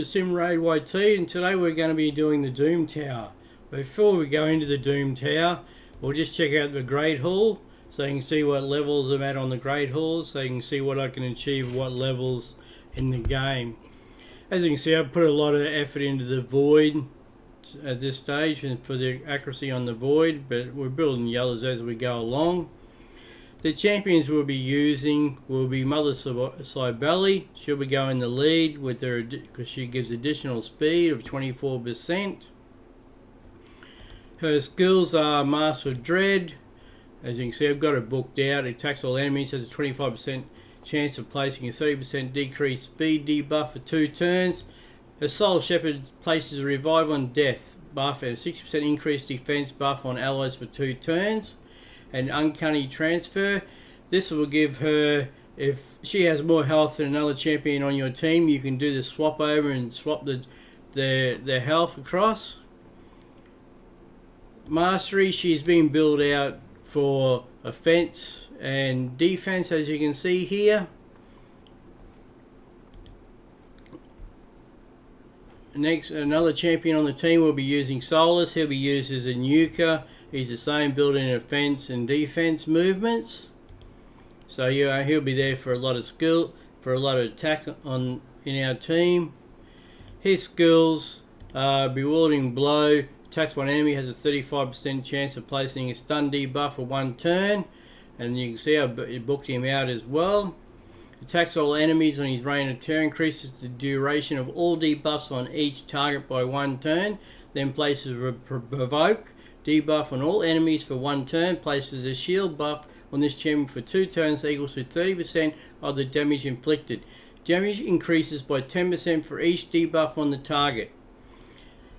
Simraid YT, and today we're going to be doing the Doom Tower. Before we go into the Doom Tower, we'll just check out the Great Hall so you can see what levels I'm at on the Great Hall, so you can see what I can achieve, what levels in the game. As you can see, I've put a lot of effort into the Void at this stage and for the accuracy on the Void, but we're building yellows as we go along. The champions we'll be using will be Mother Cybele. She'll be going the lead with her because she gives additional speed of 24%. Her skills are Master of Dread. As you can see, I've got it booked out. It attacks all enemies, has a 25% chance of placing a 30% decreased speed debuff for 2 turns. Her Soul Shepherd places a Revive on Death buff and a 60% increased defense buff on allies for 2 turns. And Uncanny Transfer. This will give her, if she has more health than another champion on your team, you can do the swap over and swap their health across. Mastery, she's been built out for offense and defense, as you can see here. Next, another champion on the team will be using Solus. He'll be used as a nuker. He's the same building offense and defense movements. So yeah, he'll be there for a lot of skill, for a lot of attack in our team. His skills are Bewildering Blow. Attacks one enemy, has a 35% chance of placing a stun debuff for 1 turn. And you can see I booked him out as well. Attacks all enemies on his Reign of Terror, increases the duration of all debuffs on each target by 1 turn. Then places a Provoke debuff on all enemies for 1 turn, places a shield buff on this champion for 2 turns equals to 30% of the damage inflicted. Damage increases by 10% for each debuff on the target.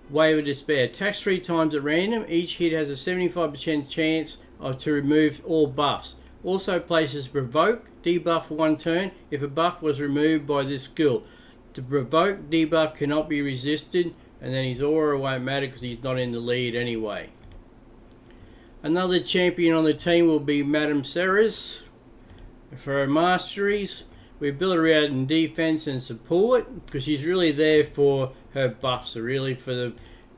Wave of Despair. Attacks 3 times at random. Each hit has a 75% chance to remove all buffs. Also places Provoke debuff for 1 turn if a buff was removed by this skill. The Provoke debuff cannot be resisted, and then his aura won't matter because he's not in the lead anyway. Another champion on the team will be Madame Ceres. For her masteries, we build her out in defense and support because she's really there for her buffs, so really for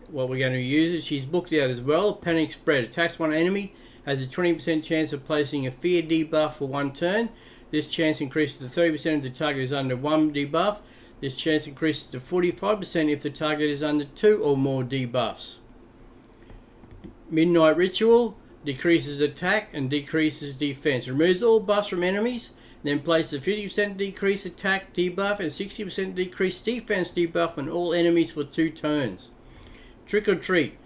what we're going to use. She's booked out as well. Panic Spread. Attacks one enemy, has a 20% chance of placing a fear debuff for 1 turn. This chance increases to 30% if the target is under 1 debuff. This chance increases to 45% if the target is under 2 or more debuffs. Midnight Ritual decreases attack and decreases defense. Removes all buffs from enemies, then places a 50% decrease attack debuff and 60% decrease defense debuff on all enemies for 2 turns. Trick or Treat.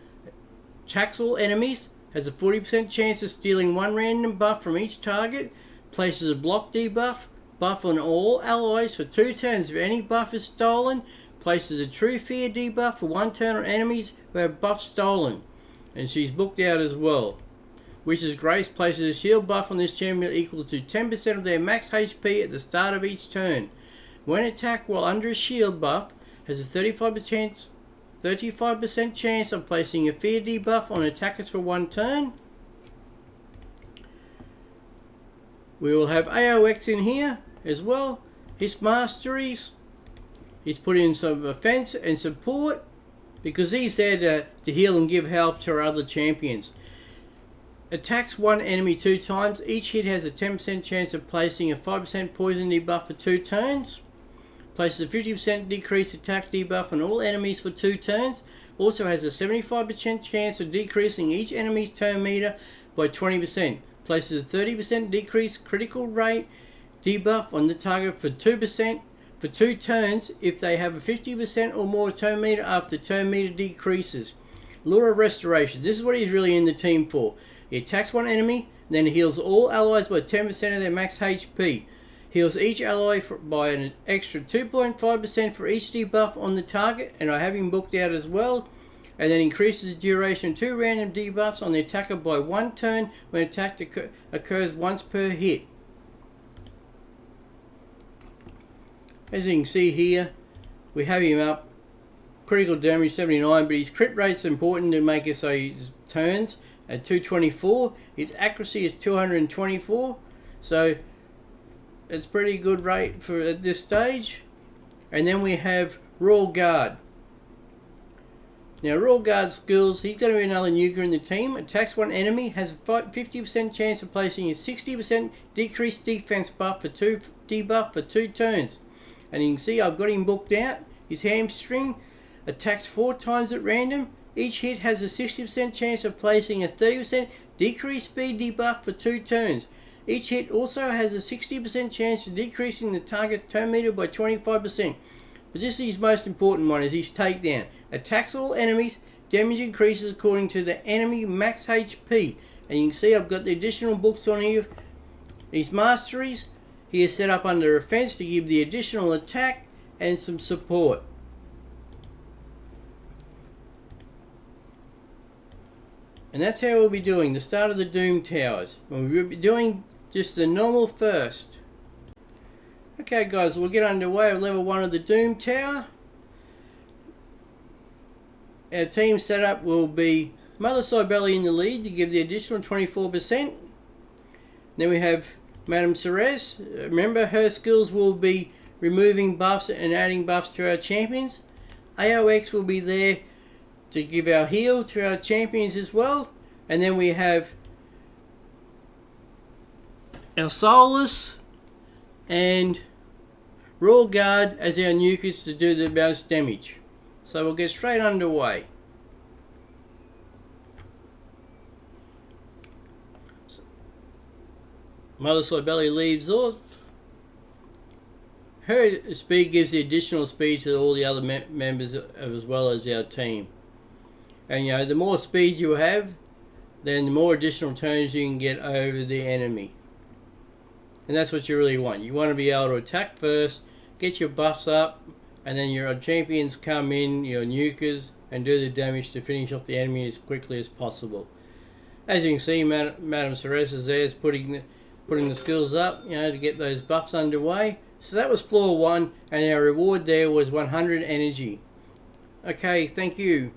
Attacks all enemies, has a 40% chance of stealing 1 random buff from each target, places a block debuff, buff on all allies for 2 turns if any buff is stolen, places a True Fear debuff for 1 turn on enemies who have buff stolen. And she's booked out as well. Witch's Grace places a shield buff on this champion equal to 10% of their max HP at the start of each turn. When attacked while under a shield buff, has a 35% chance of placing a fear debuff on attackers for 1 turn. We will have AOX in here as well. His masteries, he's put in some offense and support because he's there to heal and give health to our other champions. Attacks 1 enemy 2 times. Each hit has a 10% chance of placing a 5% poison debuff for 2 turns. Places a 50% decreased attack debuff on all enemies for 2 turns. Also has a 75% chance of decreasing each enemy's turn meter by 20%. Places a 30% decreased critical rate debuff on the target for 2% for 2 turns if they have a 50% or more turn meter after turn meter decreases. Lure of Restoration. This is what he's really in the team for. He attacks 1 enemy, then heals all allies by 10% of their max HP. Heals each ally by an extra 2.5% for each debuff on the target, and I have him booked out as well. And then increases the duration of 2 random debuffs on the attacker by 1 turn when attack occurs once per hit. As you can see here, we have him up. Critical damage 79, but his crit rate's important to make it so his turns at 224. His accuracy is 224, so it's pretty good rate for at this stage. And then we have Royal Guard. Now, Royal Guard skills, he's going to be another nuker in the team. Attacks one enemy, has a 50% chance of placing a 60% decreased defense buff for 2 debuff for 2 turns. And you can see I've got him booked out. His hamstring attacks 4 times at random. Each hit has a 60% chance of placing a 30% decreased speed debuff for 2 turns. Each hit also has a 60% chance of decreasing the target's turn meter by 25%. But this is his most important one, is his takedown. Attacks all enemies, damage increases according to the enemy max HP. And you can see I've got the additional books on here. His masteries, he is set up under offense to give the additional attack and some support. And that's how we'll be doing the start of the Doom Towers. And we'll be doing just the normal first. Okay guys, we'll get underway with level 1 of the Doom Tower. Our team setup will be Mother Cybele in the lead to give the additional 24%. Then we have Madame Ceres. Remember, her skills will be removing buffs and adding buffs to our champions. AOX will be there to give our heal to our champions as well. And then we have our Solus and Royal Guard as our nukers to do the most damage. So we'll get straight underway. So, Mother Cybele leaves off. Her speed gives the additional speed to all the other members as well as our team. And you know, the more speed you have, then the more additional turns you can get over the enemy. And that's what you really want. You want to be able to attack first, get your buffs up, and then your champions come in, your nukers, and do the damage to finish off the enemy as quickly as possible. As you can see, Madame Ceres is there, is putting the skills up, you know, to get those buffs underway. So that was floor 1, and our reward there was 100 energy. Okay, thank you.